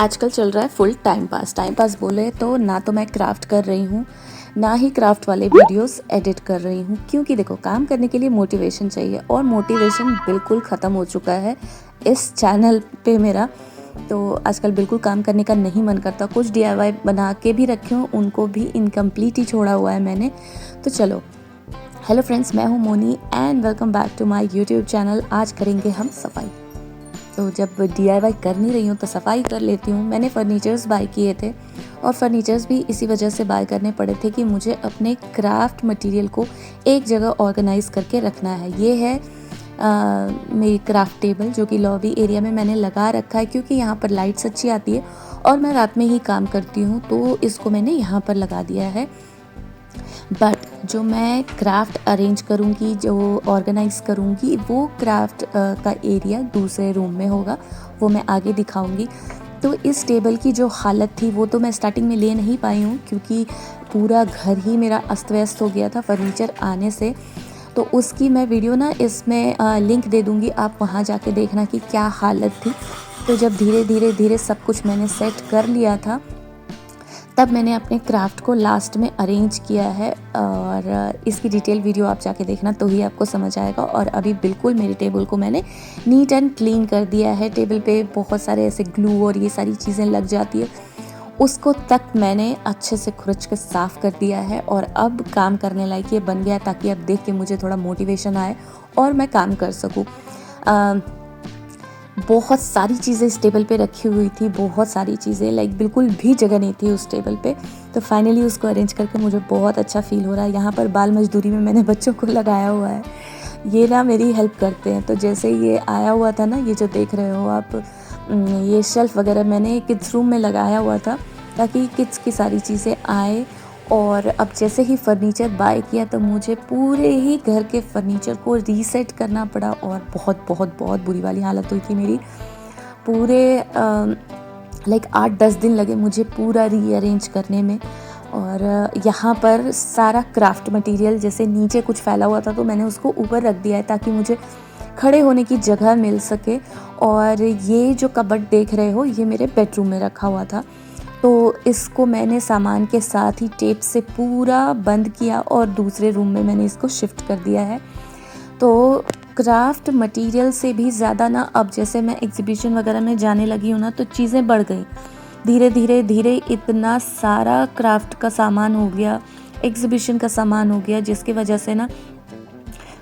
आजकल चल रहा है फुल टाइम पास बोले तो ना तो मैं क्राफ्ट कर रही हूँ ना ही क्राफ्ट वाले वीडियोस एडिट कर रही हूँ, क्योंकि देखो काम करने के लिए मोटिवेशन चाहिए और मोटिवेशन बिल्कुल ख़त्म हो चुका है इस चैनल पे मेरा। तो आजकल बिल्कुल काम करने का नहीं मन करता। कुछ DIY बना के भी रखे हूँ, उनको भी इनकम्प्लीट ही छोड़ा हुआ है मैंने। तो चलो, हेलो फ्रेंड्स, मैं हूँ Moni and welcome back to my YouTube channel. आज करेंगे हम सफाई। तो जब DIY कर नहीं रही हूँ तो सफाई कर लेती हूँ। मैंने फर्नीचर्स बाय किए थे और फर्नीचर्स भी इसी वजह से बाय करने पड़े थे कि मुझे अपने क्राफ्ट मटेरियल को एक जगह ऑर्गेनाइज करके रखना है। ये है मेरी क्राफ्ट टेबल, जो कि लॉबी एरिया में मैंने लगा रखा है क्योंकि यहाँ पर लाइट्स अच्छी आती है और मैं रात में ही काम करती हूँ, तो इसको मैंने यहाँ पर लगा दिया है। बट जो मैं क्राफ्ट अरेंज करूँगी, जो ऑर्गेनाइज करूँगी, वो क्राफ्ट का एरिया दूसरे रूम में होगा, वो मैं आगे दिखाऊँगी। तो इस टेबल की जो हालत थी वो तो मैं स्टार्टिंग में ले नहीं पाई हूँ क्योंकि पूरा घर ही मेरा अस्त व्यस्त हो गया था फर्नीचर आने से। तो उसकी मैं वीडियो ना इसमें लिंक दे दूँगी, आप वहाँ जाके देखना कि क्या हालत थी। तो जब धीरे धीरे सब कुछ मैंने सेट कर लिया था, तब मैंने अपने क्राफ्ट को लास्ट में अरेंज किया है और इसकी डिटेल वीडियो आप जाके देखना तो ही आपको समझ आएगा। और अभी बिल्कुल मेरी टेबल को मैंने नीट एंड क्लीन कर दिया है। टेबल पे बहुत सारे ऐसे ग्लू और ये सारी चीज़ें लग जाती है, उसको तक मैंने अच्छे से खुरच के साफ़ कर दिया है और अब काम करने लायक ये बन गया, ताकि अब देख के मुझे थोड़ा मोटिवेशन आए और मैं काम कर सकूँ। बहुत सारी चीज़ें इस टेबल पे रखी हुई थी, बहुत सारी चीज़ें, लाइक बिल्कुल भी जगह नहीं थी उस टेबल पे। तो फाइनली उसको अरेंज करके मुझे बहुत अच्छा फील हो रहा है। यहाँ पर बाल मजदूरी में मैंने बच्चों को लगाया हुआ है, ये ना मेरी हेल्प करते हैं। तो जैसे ये आया हुआ था ना, ये जो देख रहे हो आप, ये शेल्फ़ वगैरह मैंने किड्स रूम में लगाया हुआ था ताकि किड्स की सारी चीज़ें आए। और अब जैसे ही फ़र्नीचर बाय किया तो मुझे पूरे ही घर के फ़र्नीचर को रीसेट करना पड़ा और बहुत बहुत बहुत बुरी वाली हालत हुई थी मेरी। पूरे लाइक 8-10 दिन लगे मुझे पूरा रीअरेंज करने में। और यहाँ पर सारा क्राफ्ट मटेरियल जैसे नीचे कुछ फैला हुआ था तो मैंने उसको ऊपर रख दिया है ताकि मुझे खड़े होने की जगह मिल सके। और ये जो कबर्ड देख रहे हो, ये मेरे बेडरूम में रखा हुआ था, तो इसको मैंने सामान के साथ ही टेप से पूरा बंद किया और दूसरे रूम में मैंने इसको शिफ्ट कर दिया है। तो क्राफ्ट मटेरियल से भी ज़्यादा ना, अब जैसे मैं एग्जीबिशन वगैरह में जाने लगी हूँ ना, तो चीज़ें बढ़ गई। धीरे धीरे इतना सारा क्राफ्ट का सामान हो गया, एग्जीबिशन का सामान हो गया, जिसकी वजह से ना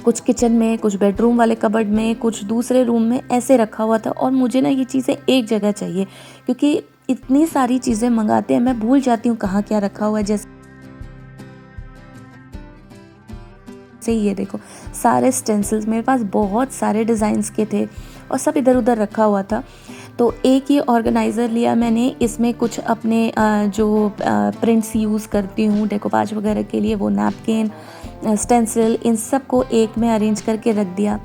कुछ किचन में, कुछ बेडरूम वाले कबर्ड में, कुछ दूसरे रूम में ऐसे रखा हुआ था। और मुझे ना ये चीज़ें एक जगह चाहिए क्योंकि इतनी सारी चीज़ें मंगाते हैं, मैं भूल जाती हूँ कहाँ क्या रखा हुआ है। जैसे ये देखो, सारे स्टेंसिल्स मेरे पास बहुत सारे डिज़ाइंस के थे और सब इधर उधर रखा हुआ था। तो एक ही ऑर्गेनाइज़र लिया मैंने, इसमें कुछ अपने जो प्रिंट्स यूज़ करती हूँ डेकोपाज वगैरह के लिए, वो नैपकिन, स्टेंसिल, इन सब को एक में अरेंज करके रख दिया।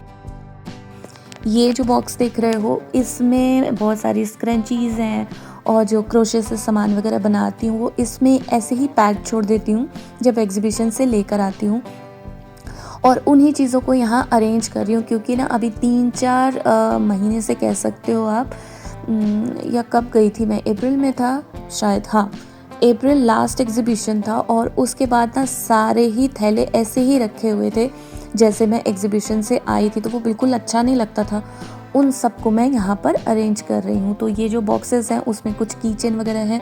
ये जो बॉक्स देख रहे हो, इसमें बहुत सारी स्क्रंचीज़ हैं और जो क्रोशे से सामान वगैरह बनाती हूँ वो इसमें ऐसे ही पैक छोड़ देती हूँ जब एग्जीबिशन से लेकर आती हूँ। और उन्हीं चीज़ों को यहाँ अरेंज कर रही हूँ क्योंकि ना अभी 3-4 महीने से कह सकते हो आप, या कब गई थी मैं, अप्रैल में था शायद, हाँ अप्रैल लास्ट एग्जीबिशन था। और उसके बाद ना सारे ही थैले ऐसे ही रखे हुए थे जैसे मैं एग्जीबिशन से आई थी, तो वो बिल्कुल अच्छा नहीं लगता था। उन सबको मैं यहाँ पर अरेंज कर रही हूँ। तो ये जो बॉक्सेस हैं उसमें कुछ कीचेन वगैरह हैं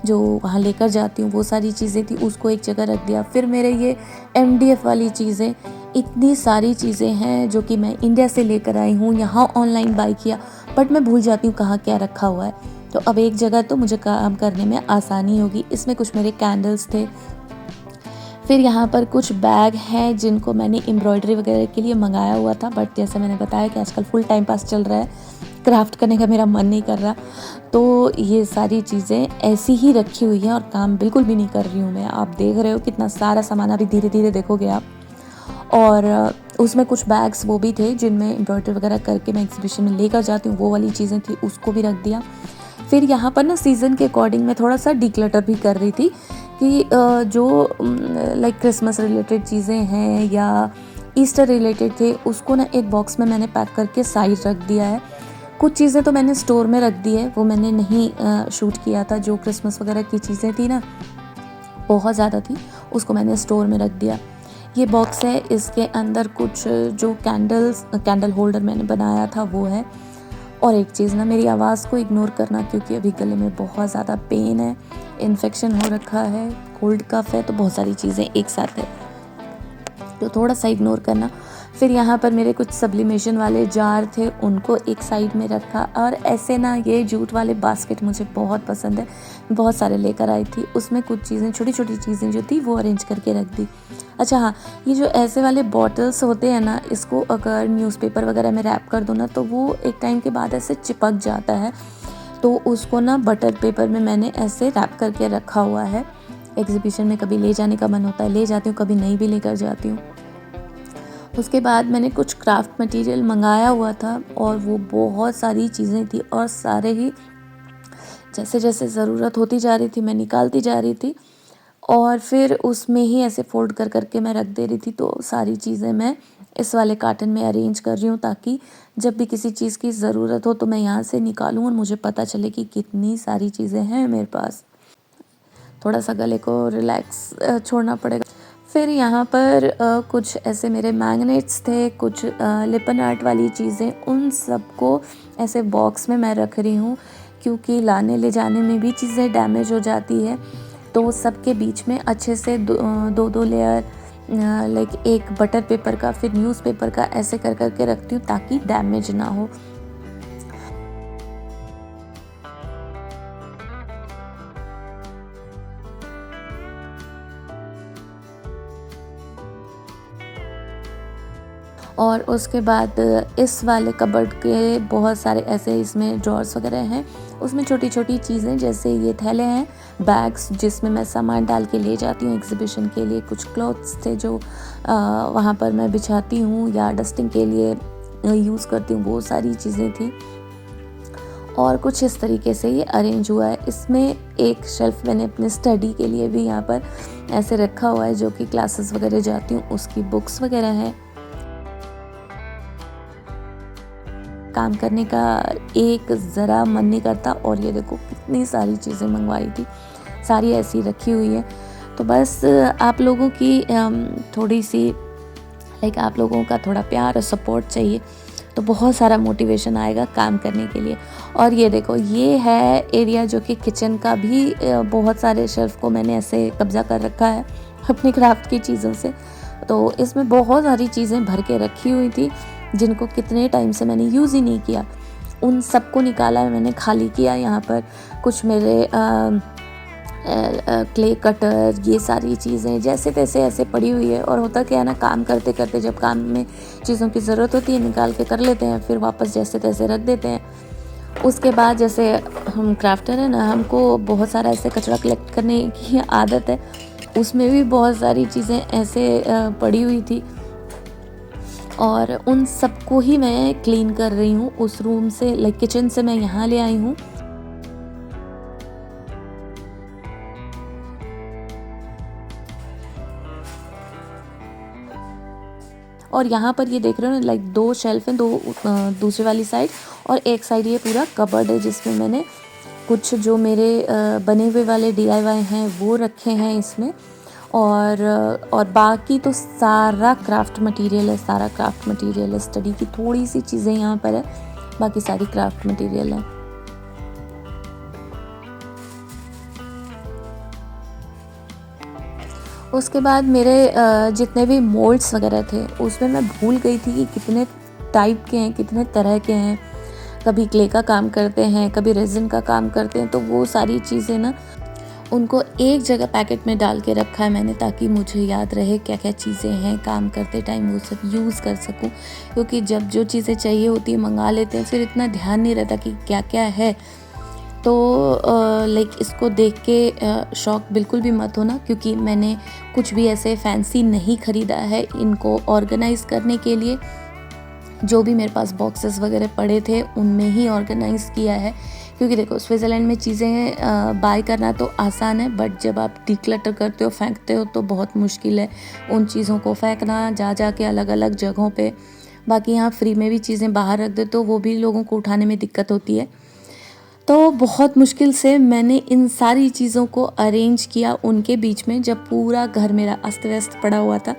जो वहाँ लेकर जाती हूँ, वो सारी चीज़ें थी, उसको एक जगह रख दिया। फिर मेरे ये MDF वाली चीज़ें, इतनी सारी चीज़ें हैं जो कि मैं इंडिया से लेकर आई हूँ, यहाँ ऑनलाइन बाय किया, बट मैं भूल जाती हूँ कहाँ क्या रखा हुआ है। तो अब एक जगह तो मुझे काम करने में आसानी होगी। इसमें कुछ मेरे कैंडल्स थे। फिर यहाँ पर कुछ बैग हैं जिनको मैंने एम्ब्रॉयडरी वगैरह के लिए मंगाया हुआ था, बट जैसे मैंने बताया कि आजकल फुल टाइम पास चल रहा है, क्राफ्ट करने का मेरा मन नहीं कर रहा, तो ये सारी चीज़ें ऐसी ही रखी हुई हैं और काम बिल्कुल भी नहीं कर रही हूँ मैं। आप देख रहे हो कितना सारा सामान, अभी धीरे धीरे देखोगे आप। और उसमें कुछ बैग्स वो भी थे जिनमें एम्ब्रॉयडरी वगैरह करके मैं एग्जीबिशन में लेकर जाती हूँ, वो वाली चीज़ें थी, उसको भी रख दिया। फिर यहाँ पर ना सीज़न के अकॉर्डिंग मैं थोड़ा सा डिक्लटर भी कर रही थी कि जो लाइक क्रिसमस रिलेटेड चीज़ें हैं या ईस्टर रिलेटेड थे, उसको ना एक बॉक्स में मैंने पैक करके साइड रख दिया है। कुछ चीज़ें तो मैंने स्टोर में रख दी है, वो मैंने नहीं शूट किया था। जो क्रिसमस वगैरह की चीज़ें थी ना, बहुत ज़्यादा थी, उसको मैंने स्टोर में रख दिया। ये बॉक्स है, इसके अंदर कुछ जो कैंडल होल्डर मैंने बनाया था वो है। और एक चीज़ ना, मेरी आवाज़ को इग्नोर करना, क्योंकि अभी गले में बहुत ज़्यादा पेन है, इन्फेक्शन हो रखा है, कोल्ड कफ है, तो बहुत सारी चीज़ें एक साथ है, तो थोड़ा सा इग्नोर करना। फिर यहाँ पर मेरे कुछ सब्लिमेशन वाले जार थे, उनको एक साइड में रखा। और ऐसे ना, ये जूट वाले बास्केट मुझे बहुत पसंद है, बहुत सारे लेकर आई थी। उसमें कुछ चीज़ें, छोटी छोटी चीज़ें जो थी वो अरेंज करके रख दी। अच्छा हाँ, ये जो ऐसे वाले बॉटल्स होते हैं ना, इसको अगर न्यूज़पेपर वगैरह में रैप कर दो ना, तो वो एक टाइम के बाद ऐसे चिपक जाता है। तो उसको ना बटर पेपर में मैंने ऐसे रैप करके रखा हुआ है। एग्जीबिशन में कभी ले जाने का मन होता है ले जाती हूँ, कभी नहीं भी लेकर जाती हूँ। उसके बाद मैंने कुछ क्राफ्ट मटेरियल मंगाया हुआ था, और वो बहुत सारी चीज़ें थी, और सारे ही जैसे जैसे ज़रूरत होती जा रही थी मैं निकालती जा रही थी, और फिर उसमें ही ऐसे फोल्ड कर करके मैं रख दे रही थी। तो सारी चीज़ें मैं इस वाले कार्टन में अरेंज कर रही हूँ, ताकि जब भी किसी चीज़ की ज़रूरत हो तो मैं यहाँ से निकालूँ और मुझे पता चले कि कितनी सारी चीज़ें हैं मेरे पास। थोड़ा सा गले को रिलैक्स छोड़ना पड़ेगा। फिर यहाँ पर कुछ ऐसे मेरे मैग्नेट्स थे, कुछ लिपन आर्ट वाली चीज़ें, उन सबको ऐसे बॉक्स में मैं रख रही हूँ, क्योंकि लाने ले जाने में भी चीज़ें डैमेज हो जाती है। तो सबके बीच में अच्छे से दो दो लेयर, लाइक एक बटर पेपर का, फिर न्यूज़पेपर का, ऐसे कर करके रखती हूँ ताकि डैमेज ना हो। और उसके बाद इस वाले कबर्ड के बहुत सारे ऐसे इसमें ड्रॉर्स वगैरह हैं, उसमें छोटी छोटी चीज़ें, जैसे ये थैले हैं, बैग्स, जिसमें मैं सामान डाल के ले जाती हूँ एग्जीबिशन के लिए। कुछ क्लॉथ्स थे जो वहाँ पर मैं बिछाती हूँ या डस्टिंग के लिए यूज़ करती हूँ, वो सारी चीज़ें थी। और कुछ इस तरीके से ये अरेंज हुआ है। इसमें एक शेल्फ मैंने अपने स्टडी के लिए भी यहाँ पर ऐसे रखा हुआ है, जो कि क्लासेस वगैरह जाती हूँ उसकी बुक्स वगैरह हैं। काम करने का एक ज़रा मन नहीं करता, और ये देखो कितनी सारी चीज़ें मंगवाई थी, सारी ऐसी रखी हुई है। तो बस आप लोगों की थोड़ी सी, लाइक आप लोगों का थोड़ा प्यार और सपोर्ट चाहिए, तो बहुत सारा मोटिवेशन आएगा काम करने के लिए। और ये देखो, ये है एरिया जो कि किचन का भी, बहुत सारे शेल्फ को मैंने ऐसे कब्जा कर रखा है अपनी क्राफ्ट की चीज़ों से। तो इसमें बहुत सारी चीज़ें भर के रखी हुई थी, जिनको कितने टाइम से मैंने यूज़ ही नहीं किया। उन सबको निकाला, मैंने खाली किया। यहाँ पर कुछ मेरे क्ले कटर, ये सारी चीज़ें जैसे तैसे ऐसे पड़ी हुई है। और होता क्या है ना, काम करते करते जब काम में चीज़ों की ज़रूरत होती है, निकाल के कर लेते हैं, फिर वापस जैसे तैसे रख देते हैं। उसके बाद जैसे हम क्राफ्टर हैं ना, हमको बहुत सारा ऐसे कचरा कलेक्ट करने की आदत है, उसमें भी बहुत सारी चीज़ें ऐसे पड़ी हुई थी, और उन सबको ही मैं क्लीन कर रही हूँ। उस रूम से, लाइक किचन से मैं यहाँ ले आई हूँ। और यहाँ पर ये देख रहे हो ना, लाइक 2 शेल्फ हैं, 2 दूसरी वाली साइड, और एक साइड ये पूरा कबर्ड है, जिसमें मैंने कुछ जो मेरे बने हुए वाले DIY हैं वो रखे हैं इसमें। और बाकी तो सारा क्राफ्ट मटेरियल है, सारा क्राफ्ट मटेरियल है। स्टडी की थोड़ी सी चीज़ें यहाँ पर है, बाकी सारी क्राफ्ट मटेरियल है। उसके बाद मेरे जितने भी मोल्ड्स वगैरह थे, उसमें मैं भूल गई थी कि कितने टाइप के हैं, कितने तरह के हैं। कभी क्ले का काम करते हैं, कभी रेजिन का काम करते हैं। तो वो सारी चीज़ें ना, उनको एक जगह पैकेट में डाल के रखा है मैंने, ताकि मुझे याद रहे क्या क्या चीज़ें हैं, काम करते टाइम वो सब यूज़ कर सकूं। क्योंकि जब जो चीज़ें चाहिए होती है मंगा लेते हैं, फिर इतना ध्यान नहीं रहता कि क्या क्या है। तो लाइक इसको देख के शॉक बिल्कुल भी मत होना, क्योंकि मैंने कुछ भी ऐसे फैंसी नहीं ख़रीदा है इनको ऑर्गेनाइज़ करने के लिए। जो भी मेरे पास बॉक्सेस वगैरह पड़े थे, उनमें ही ऑर्गेनाइज़ किया है। क्योंकि देखो, स्विट्ज़रलैंड में चीज़ें बाय करना तो आसान है, बट जब आप डिक्लटर करते हो, फेंकते हो, तो बहुत मुश्किल है उन चीज़ों को फेंकना, जा के अलग अलग जगहों पे बाकी यहाँ फ्री में भी चीज़ें बाहर रख दे तो वो भी लोगों को उठाने में दिक्कत होती है। तो बहुत मुश्किल से मैंने इन सारी चीज़ों को अरेंज किया उनके बीच में, जब पूरा घर मेरा अस्त व्यस्त पड़ा हुआ था।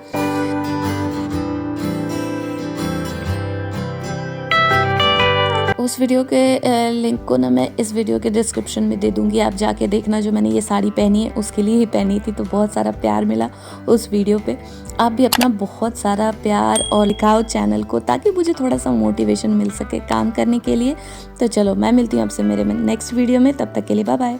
उस वीडियो के लिंक को ना मैं इस वीडियो के डिस्क्रिप्शन में दे दूँगी, आप जाके देखना। जो मैंने ये साड़ी पहनी है उसके लिए ही पहनी थी, तो बहुत सारा प्यार मिला उस वीडियो पे। आप भी अपना बहुत सारा प्यार और दिखाओ चैनल को, ताकि मुझे थोड़ा सा मोटिवेशन मिल सके काम करने के लिए। तो चलो, मैं मिलती हूँ आपसे मेरे नेक्स्ट वीडियो में, तब तक के लिए बाय बाय।